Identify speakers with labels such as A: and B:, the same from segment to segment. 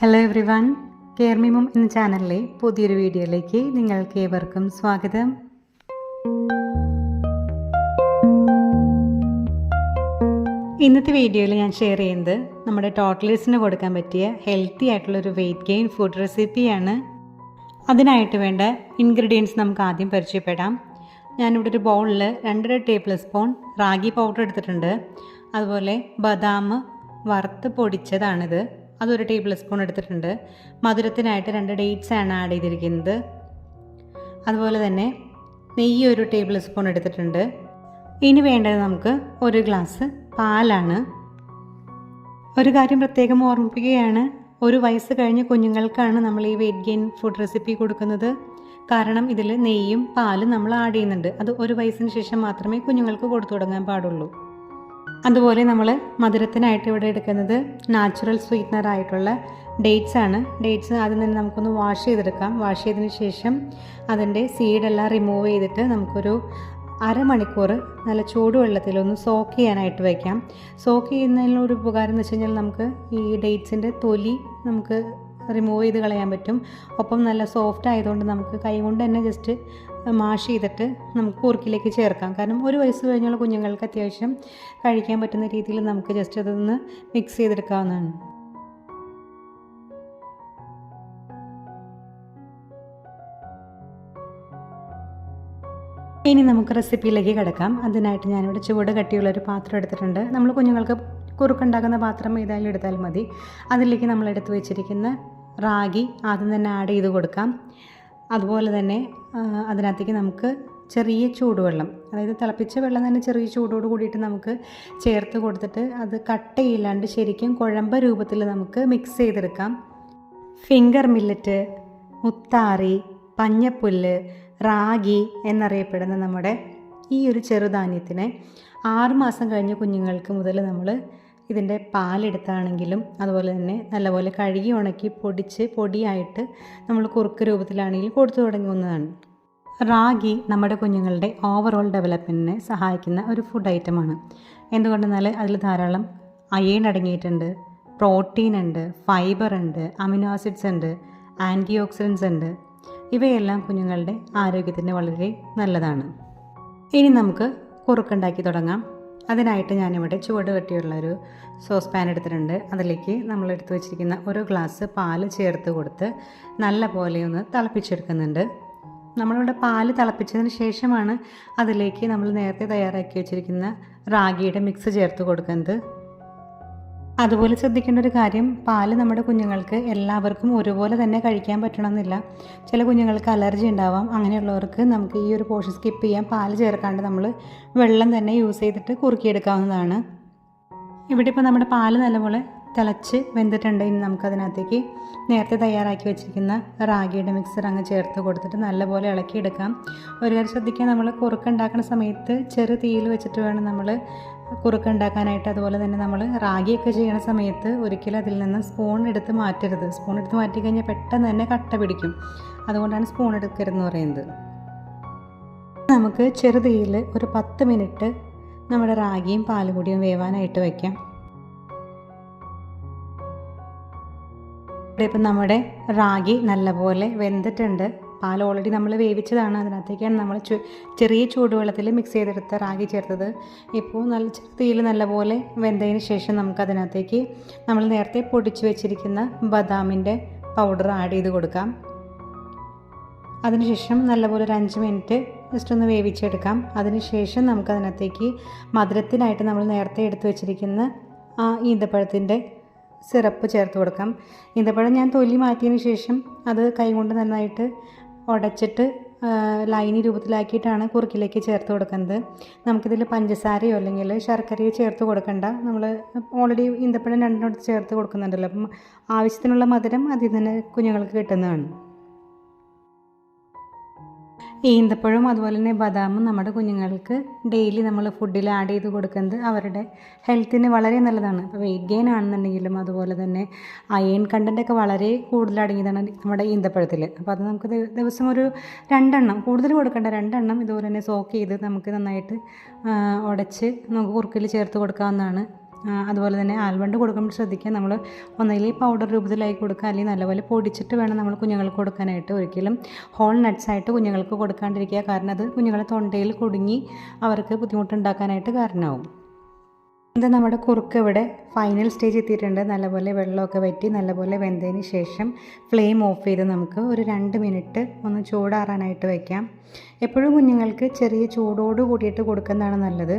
A: Hello every one, care മി mom എന്ന ചാനലിലെ പുതിയൊരു വീഡിയോയിലേക്ക് നിങ്ങൾക്ക് ഏവർക്കും സ്വാഗതം. ഇന്നത്തെ വീഡിയോയിൽ ഞാൻ ഷെയർ ചെയ്യുന്നത് നമ്മുടെ ടോട്ടലേഴ്സിന് കൊടുക്കാൻ പറ്റിയ ഹെൽത്തി ആയിട്ടുള്ളൊരു വെയിറ്റ് ഗെയിൻ ഫുഡ് റെസിപ്പിയാണ്. അതിനായിട്ട് വേണ്ട ഇൻഗ്രീഡിയൻസ് നമുക്ക് ആദ്യം പരിചയപ്പെടാം. ഞാനിവിടെ ഒരു ബൗളിൽ 2.5 ടേബിൾ സ്പൂൺ റാഗി പൗഡർ എടുത്തിട്ടുണ്ട്. അതുപോലെ ബദാം വറുത്ത് പൊടിച്ചതാണിത്, അതൊരു ടേബിൾ സ്പൂൺ എടുത്തിട്ടുണ്ട്. മധുരത്തിനായിട്ട് 2 ഡേറ്റ്സ് ആണ് ആഡ് ചെയ്തിരിക്കുന്നത്. അതുപോലെ തന്നെ നെയ്യ് ഒരു ടേബിൾ സ്പൂൺ എടുത്തിട്ടുണ്ട്. ഇനി വേണ്ടത് നമുക്ക് 1 ഗ്ലാസ് പാലാണ്. ഒരു കാര്യം പ്രത്യേകം ഓർമ്മിപ്പിക്കുകയാണ്, 1 വയസ്സ് കഴിഞ്ഞ കുഞ്ഞുങ്ങൾക്കാണ് നമ്മൾ ഈ വെയിറ്റ് ഗെയിൻ ഫുഡ് റെസിപ്പി കൊടുക്കുന്നത്. കാരണം ഇതിൽ നെയ്യും പാലും നമ്മൾ ആഡ് ചെയ്യുന്നുണ്ട്. അത് 1 വയസ്സിന് ശേഷം മാത്രമേ കുഞ്ഞുങ്ങൾക്ക് കൊടുത്തു തുടങ്ങാൻ പാടുള്ളൂ. അതുപോലെ നമ്മൾ മധുരത്തിനായിട്ട് ഇവിടെ എടുക്കുന്നത് നാച്ചുറൽ സ്വീറ്റ്നർ ആയിട്ടുള്ള ഡേറ്റ്സ് ആണ്. ഡേറ്റ്സ് ആദ്യം തന്നെ നമുക്കൊന്ന് വാഷ് ചെയ്തെടുക്കാം. വാഷ് ചെയ്തതിന് ശേഷം അതിൻ്റെ സീഡെല്ലാം റിമൂവ് ചെയ്തിട്ട് നമുക്കൊരു അരമണിക്കൂർ നല്ല ചൂടുവെള്ളത്തിലൊന്ന് സോക്ക് ചെയ്യാനായിട്ട് വയ്ക്കാം. സോക്ക് ചെയ്യുന്നതിനൊരു ഉപകാരം എന്ന് വെച്ച് കഴിഞ്ഞാൽ നമുക്ക് ഈ ഡേറ്റ്സിൻ്റെ തൊലി നമുക്ക് റിമൂവ് ചെയ്ത് കളയാൻ പറ്റും. ഒപ്പം നല്ല സോഫ്റ്റ് ആയതുകൊണ്ട് നമുക്ക് കൈ കൊണ്ട് തന്നെ ജസ്റ്റ് മാഷ് ചെയ്തിട്ട് നമുക്ക് കുറുക്കിലേക്ക് ചേർക്കാം. കാരണം 1 വയസ്സ് കഴിഞ്ഞുള്ള കുഞ്ഞുങ്ങൾക്ക് അത്യാവശ്യം കഴിക്കാൻ പറ്റുന്ന രീതിയിൽ നമുക്ക് ജസ്റ്റ് അതൊന്ന് മിക്സ് ചെയ്തെടുക്കാവുന്നതാണ്. ഇനി നമുക്ക് റെസിപ്പിയിലേക്ക് കിടക്കാം. അതിനായിട്ട് ഞാനിവിടെ ചുവട് കട്ടിയുള്ളൊരു പാത്രം എടുത്തിട്ടുണ്ട്. നമ്മൾ കുഞ്ഞുങ്ങൾക്ക് കുറുക്കുണ്ടാക്കുന്ന പാത്രം ഏതായാലും എടുത്താൽ മതി. അതിലേക്ക് നമ്മൾ എടുത്ത് വെച്ചിരിക്കുന്ന റാഗി ആദ്യം തന്നെ ആഡ് ചെയ്ത് കൊടുക്കാം. അതുപോലെ തന്നെ അതിനകത്തേക്ക് നമുക്ക് ചെറിയ ചൂടുവെള്ളം, അതായത് തിളപ്പിച്ച വെള്ളം തന്നെ ചെറിയ ചൂടോട് കൂടിയിട്ട് നമുക്ക് ചേർത്ത് കൊടുത്തിട്ട് അത് കട്ടയില്ലാണ്ട് ശരിക്കും കുഴമ്പ രൂപത്തിൽ നമുക്ക് മിക്സ് ചെയ്തെടുക്കാം. ഫിംഗർ മില്ലറ്റ്, മുത്താറി, പഞ്ഞപ്പുല്ല്, റാഗി എന്നറിയപ്പെടുന്ന നമ്മുടെ ഈ ഒരു ചെറുധാന്യത്തിനെ 6 മാസം കഴിഞ്ഞ കുഞ്ഞുങ്ങൾക്ക് മുതൽ നമ്മൾ ഇതിൻ്റെ പാലെടുത്താണെങ്കിലും അതുപോലെ തന്നെ നല്ലപോലെ കഴുകി ഉണക്കി പൊടിച്ച് പൊടിയായിട്ട് നമ്മൾ കുറുക്ക് രൂപത്തിലാണെങ്കിലും കൊടുത്തു തുടങ്ങുന്നതാണ്. റാഗി നമ്മുടെ കുഞ്ഞുങ്ങളുടെ ഓവറോൾ ഡെവലപ്മെൻറ്റിനെ സഹായിക്കുന്ന ഒരു ഫുഡ് ഐറ്റമാണ്. എന്തുകൊണ്ടെന്നാൽ അതിൽ ധാരാളം അയേൺ അടങ്ങിയിട്ടുണ്ട്, പ്രോട്ടീൻ ഉണ്ട്, ഫൈബർ ഉണ്ട്, അമിനോ ആസിഡ്സ് ഉണ്ട്, ആൻറ്റി ഓക്സിഡൻസ് ഉണ്ട്. ഇവയെല്ലാം കുഞ്ഞുങ്ങളുടെ ആരോഗ്യത്തിന് വളരെ നല്ലതാണ്. ഇനി നമുക്ക് കുറുക്കുണ്ടാക്കി തുടങ്ങാം. അതിനായിട്ട് ഞാനിവിടെ ചുവട് കട്ടിയുള്ളൊരു സോസ് പാൻ എടുത്തിട്ടുണ്ട്. അതിലേക്ക് നമ്മൾ എടുത്ത് വെച്ചിരിക്കുന്ന 1 ഗ്ലാസ് പാല് ചേർത്ത് കൊടുത്ത് നല്ല പോലെ ഒന്ന് തിളപ്പിച്ചെടുക്കുന്നുണ്ട്. നമ്മളിവിടെ പാല് തിളപ്പിച്ചതിന് ശേഷമാണ് അതിലേക്ക് നമ്മൾ നേരത്തെ തയ്യാറാക്കി വെച്ചിരിക്കുന്ന റാഗിയുടെ മിക്സ് ചേർത്ത് കൊടുക്കുന്നത്. അതുപോലെ ശ്രദ്ധിക്കേണ്ട ഒരു കാര്യം, പാല് നമ്മുടെ കുഞ്ഞുങ്ങൾക്ക് എല്ലാവർക്കും ഒരുപോലെ തന്നെ കഴിക്കാൻ പറ്റണമെന്നില്ല. ചില കുഞ്ഞുങ്ങൾക്ക് അലർജി ഉണ്ടാവാം. അങ്ങനെയുള്ളവർക്ക് നമുക്ക് ഈ ഒരു പോർഷൻ സ്കിപ്പ് ചെയ്യാം. പാല് ചേർക്കാണ്ട് നമ്മൾ വെള്ളം തന്നെ യൂസ് ചെയ്തിട്ട് കുറുക്കിയെടുക്കാവുന്നതാണ്. ഇവിടെ ഇപ്പോൾ നമ്മുടെ പാല് നല്ലപോലെ തിളച്ച് വെന്തിട്ടുണ്ട്. ഇനി നമുക്കതിനകത്തേക്ക് നേരത്തെ തയ്യാറാക്കി വെച്ചിരിക്കുന്ന റാഗിയുടെ മിക്സർ അങ്ങ് ചേർത്ത് കൊടുത്തിട്ട് നല്ലപോലെ ഇളക്കിയെടുക്കാം. ഒരു കാര്യം ശ്രദ്ധിക്കുക, നമ്മൾ കുറുക്കുണ്ടാക്കുന്ന സമയത്ത് ചെറു തീയിൽ വെച്ചിട്ട് വേണം നമ്മൾ കുറുക്കുണ്ടാക്കാനായിട്ട്. അതുപോലെ തന്നെ നമ്മൾ റാഗിയൊക്കെ ചെയ്യണ സമയത്ത് ഒരിക്കലും അതിൽ നിന്ന് സ്പൂൺ എടുത്ത് മാറ്റരുത്. സ്പൂൺ എടുത്ത് മാറ്റിക്കഴിഞ്ഞാൽ പെട്ടെന്ന് തന്നെ കട്ട പിടിക്കും. അതുകൊണ്ടാണ് സ്പൂൺ എടുക്കരുതെന്ന് പറയുന്നത്. നമുക്ക് ചെറുതീയിൽ ഒരു 10 മിനിറ്റ് നമ്മുടെ റാഗിയും പാലുകൂടിയും വേവാനായിട്ട് വയ്ക്കാം. ഇവിടെ ഇപ്പം നമ്മുടെ റാഗി നല്ലപോലെ വെന്തിട്ടുണ്ട്. പാൽ ഓൾറെഡി നമ്മൾ വേവിച്ചതാണ്. അതിനകത്തേക്കാണ് നമ്മൾ ചെറിയ ചൂടുവെള്ളത്തിൽ മിക്സ് ചെയ്തെടുത്ത റാഗി ചേർത്തത്. ഇപ്പോൾ നല്ല തീയിൽ നല്ലപോലെ വെന്തതിന് ശേഷം നമുക്കതിനകത്തേക്ക് നമ്മൾ നേരത്തെ പൊടിച്ച് വെച്ചിരിക്കുന്ന ബദാമിൻ്റെ പൗഡർ ആഡ് ചെയ്ത് കൊടുക്കാം. അതിനുശേഷം നല്ലപോലെ ഒരു 5 മിനിറ്റ് ജസ്റ്റ് ഒന്ന് വേവിച്ചെടുക്കാം. അതിനുശേഷം നമുക്കതിനകത്തേക്ക് മധുരത്തിനായിട്ട് നമ്മൾ നേരത്തെ എടുത്ത് വെച്ചിരിക്കുന്ന ഈന്തപ്പഴത്തിൻ്റെ സിറപ്പ് ചേർത്ത് കൊടുക്കാം. ഈന്തപ്പഴം ഞാൻ തൊലി മാറ്റിയതിന് ശേഷം അത് കൈകൊണ്ട് നന്നായിട്ട് ഉടച്ചിട്ട് ലൈനി രൂപത്തിലാക്കിയിട്ടാണ് കുറുക്കിലേക്ക് ചേർത്ത് കൊടുക്കുന്നത്. നമുക്കിതിൽ പഞ്ചസാരയോ അല്ലെങ്കിൽ ശർക്കരയോ ചേർത്ത് കൊടുക്കണ്ട. നമ്മൾ ഓൾറെഡി ഈന്തപ്പഴം 2 ചേർത്ത് കൊടുക്കുന്നുണ്ടല്ലോ. അപ്പം ആവശ്യത്തിനുള്ള മധുരം അതിൽ നിന്ന് കുഞ്ഞുങ്ങൾക്ക് കിട്ടുന്നതാണ്. ഈന്തപ്പഴവും അതുപോലെ തന്നെ ബദാമും നമ്മുടെ കുഞ്ഞുങ്ങൾക്ക് ഡെയിലി നമ്മൾ ഫുഡിൽ ആഡ് ചെയ്ത് കൊടുക്കുന്നത് അവരുടെ ഹെൽത്തിന് വളരെ നല്ലതാണ്. ഇപ്പോൾ വെയിറ്റ് ഗെയിൻ ആണെന്നുണ്ടെങ്കിലും അതുപോലെ തന്നെ അയൺ കണ്ടൻറ്റൊക്കെ വളരെ കൂടുതൽ അടങ്ങിയതാണ് നമ്മുടെ ഈന്തപ്പഴത്തിൽ. അപ്പോൾ അത് നമുക്ക് ദിവസം ഒരു 2 എണ്ണം, കൂടുതൽ കൊടുക്കേണ്ട 2 എണ്ണം ഇതുപോലെ തന്നെ സോക്ക് ചെയ്ത് നമുക്ക് നന്നായിട്ട് ഉടച്ച് നമുക്ക് കുറുക്കിൽ ചേർത്ത് കൊടുക്കാവുന്നതാണ്. അതുപോലെ തന്നെ ആൽമണ്ട് കൊടുക്കുമ്പോൾ ശ്രദ്ധിക്കുക, നമ്മൾ ഒന്നുകിൽ പൗഡർ രൂപത്തിലായി കൊടുക്കുക, അല്ലെങ്കിൽ നല്ലപോലെ പൊടിച്ചിട്ട് വേണം നമ്മൾ കുഞ്ഞുങ്ങൾക്ക് കൊടുക്കാനായിട്ട്. ഒരിക്കലും ഹോൾ നട്ട്സായിട്ട് കുഞ്ഞുങ്ങൾക്ക് കൊടുക്കാണ്ടിരിക്കുക, കാരണം അത് കുഞ്ഞുങ്ങളെ തൊണ്ടയിൽ കുടുങ്ങി അവർക്ക് ബുദ്ധിമുട്ടുണ്ടാക്കാനായിട്ട് കാരണമാവും. ഇത് നമ്മുടെ കുറുക്ക് ഇവിടെ ഫൈനൽ സ്റ്റേജ് എത്തിയിട്ടുണ്ട്. നല്ലപോലെ വെള്ളമൊക്കെ വറ്റി നല്ലപോലെ വെന്തതിന് ശേഷം ഫ്ലെയിം ഓഫ് ചെയ്ത് നമുക്ക് ഒരു 2 മിനിറ്റ് ഒന്ന് ചൂടാറാനായിട്ട് വയ്ക്കാം. എപ്പോഴും കുഞ്ഞുങ്ങൾക്ക് ചെറിയ ചൂടോട് കൂടിയിട്ട് കൊടുക്കുന്നതാണ് നല്ലത്.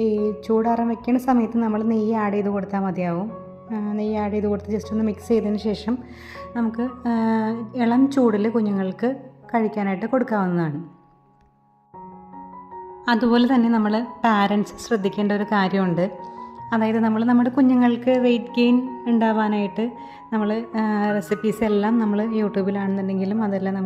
A: ഈ ചൂടാറാൻ വയ്ക്കുന്ന സമയത്ത് നമ്മൾ നെയ്യ് ആഡ് ചെയ്ത് കൊടുത്താൽ മതിയാവും. നെയ്യ് ആഡ് ചെയ്ത് കൊടുത്ത് ജസ്റ്റ് ഒന്ന് മിക്സ് ചെയ്തതിന് ശേഷം നമുക്ക് ഇളം ചൂടിൽ കുഞ്ഞുങ്ങൾക്ക് കഴിക്കാനായിട്ട് കൊടുക്കാവുന്നതാണ്. അതുപോലെ തന്നെ നമ്മൾ പാരൻസ് ശ്രദ്ധിക്കേണ്ട ഒരു കാര്യമുണ്ട്. അതായത് നമ്മൾ നമ്മുടെ കുഞ്ഞുങ്ങൾക്ക് വെയിറ്റ് ഗെയിൻ ഉണ്ടാവാനായിട്ട് നമ്മൾ റെസിപ്പീസ് എല്ലാം നമ്മൾ യൂട്യൂബിലാണെന്നുണ്ടെങ്കിലും അതെല്ലാം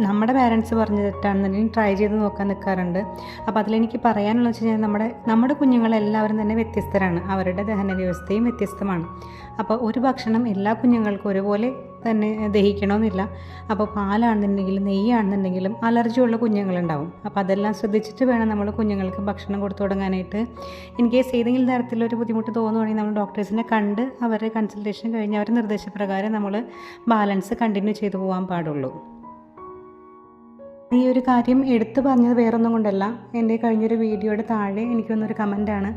A: നമ്മുടെ പാരൻസ് പറഞ്ഞിട്ടാണെന്നുണ്ടെങ്കിലും ട്രൈ ചെയ്ത് നോക്കാൻ നിൽക്കാറുണ്ട്. അപ്പോൾ അതിലെനിക്ക് പറയാനുള്ളത് വെച്ച് കഴിഞ്ഞാൽ നമ്മുടെ കുഞ്ഞുങ്ങളെല്ലാവരും തന്നെ വ്യത്യസ്തരാണ്. അവരുടെ ദഹന വ്യവസ്ഥയും വ്യത്യസ്തമാണ്. അപ്പോൾ ഒരു ഭക്ഷണം എല്ലാ കുഞ്ഞുങ്ങൾക്കും ഒരുപോലെ തന്നെ ദഹിക്കണമെന്നില്ല. അപ്പോൾ പാലാണെന്നുണ്ടെങ്കിലും നെയ്യാണെന്നുണ്ടെങ്കിലും അലർജിയുള്ള കുഞ്ഞുങ്ങളുണ്ടാവും. അപ്പോൾ അതെല്ലാം ശ്രദ്ധിച്ചിട്ട് വേണം നമ്മൾ കുഞ്ഞുങ്ങൾക്ക് ഭക്ഷണം കൊടുത്തു തുടങ്ങാനായിട്ട്. ഇൻ കേസ് ഏതെങ്കിലും തരത്തിലൊരു ബുദ്ധിമുട്ട് തോന്നുവാണെങ്കിൽ നമ്മൾ ഡോക്ടേഴ്സിനെ കണ്ട് അവരുടെ കൺസൾട്ടേഷൻ കഴിഞ്ഞ് അവരുടെ നിർദ്ദേശപ്രകാരം നമ്മൾ ബാലൻസ് കണ്ടിന്യൂ ചെയ്തു പോകാൻ പാടുള്ളൂ. ഈ ഒരു കാര്യം എടുത്തു പറഞ്ഞത് വേറൊന്നും കൊണ്ടല്ല, എൻ്റെ കഴിഞ്ഞൊരു വീഡിയോയുടെ താഴെ എനിക്ക് വന്നൊരു കമൻറ്റാണ്,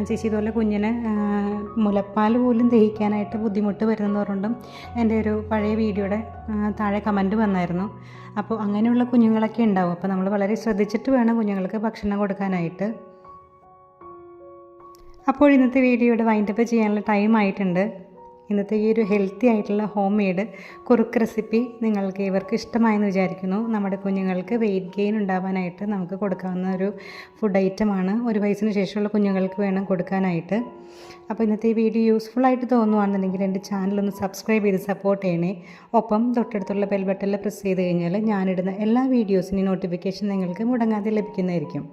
A: ചേച്ചി ഇതുപോലെ കുഞ്ഞിന് മുലപ്പാൽ പോലും ദഹിക്കാനായിട്ട് ബുദ്ധിമുട്ട് വരുന്നതെന്ന് പറഞ്ഞുകൊണ്ടും എൻ്റെ ഒരു പഴയ വീഡിയോയുടെ താഴെ കമൻറ്റ് വന്നായിരുന്നു. അപ്പോൾ അങ്ങനെയുള്ള കുഞ്ഞുങ്ങളൊക്കെ ഉണ്ടാവും. അപ്പോൾ നമ്മൾ വളരെ ശ്രദ്ധിച്ചിട്ട് വേണം കുഞ്ഞുങ്ങൾക്ക് ഭക്ഷണം കൊടുക്കാനായിട്ട്. അപ്പോൾ ഇന്നത്തെ വീഡിയോയുടെ വൈൻഡപ്പ് ചെയ്യാനുള്ള ടൈം ആയിട്ടുണ്ട്. ഇന്നത്തെ ഈ ഒരു ഹെൽത്തി ആയിട്ടുള്ള ഹോം മെയ്ഡ് കുറുക്ക് റെസിപ്പി നിങ്ങൾക്ക് ഇവർക്ക് ഇഷ്ടമായെന്ന് വിചാരിക്കുന്നു. നമ്മുടെ കുഞ്ഞുങ്ങൾക്ക് വെയിറ്റ് ഗെയിൻ ഉണ്ടാവാനായിട്ട് നമുക്ക് കൊടുക്കാവുന്ന ഒരു ഫുഡ് ഐറ്റമാണ്. 1 വയസ്സിന് ശേഷമുള്ള കുഞ്ഞുങ്ങൾക്ക് വേണം കൊടുക്കാനായിട്ട്. അപ്പോൾ ഇന്നത്തെ ഈ വീഡിയോ യൂസ്ഫുൾ ആയിട്ട് തോന്നുവാണെന്നുണ്ടെങ്കിൽ എൻ്റെ ചാനലൊന്ന് സബ്സ്ക്രൈബ് ചെയ്ത് സപ്പോർട്ട് ചെയ്യണേ. ഒപ്പം തൊട്ടടുത്തുള്ള ബെൽ ബട്ടണിൽ പ്രസ് ചെയ്ത് കഴിഞ്ഞാൽ ഞാനിടുന്ന എല്ലാ വീഡിയോസിൻ്റെയും നോട്ടിഫിക്കേഷൻ നിങ്ങൾക്ക് മുടങ്ങാതെ ലഭിക്കുന്നതായിരിക്കും.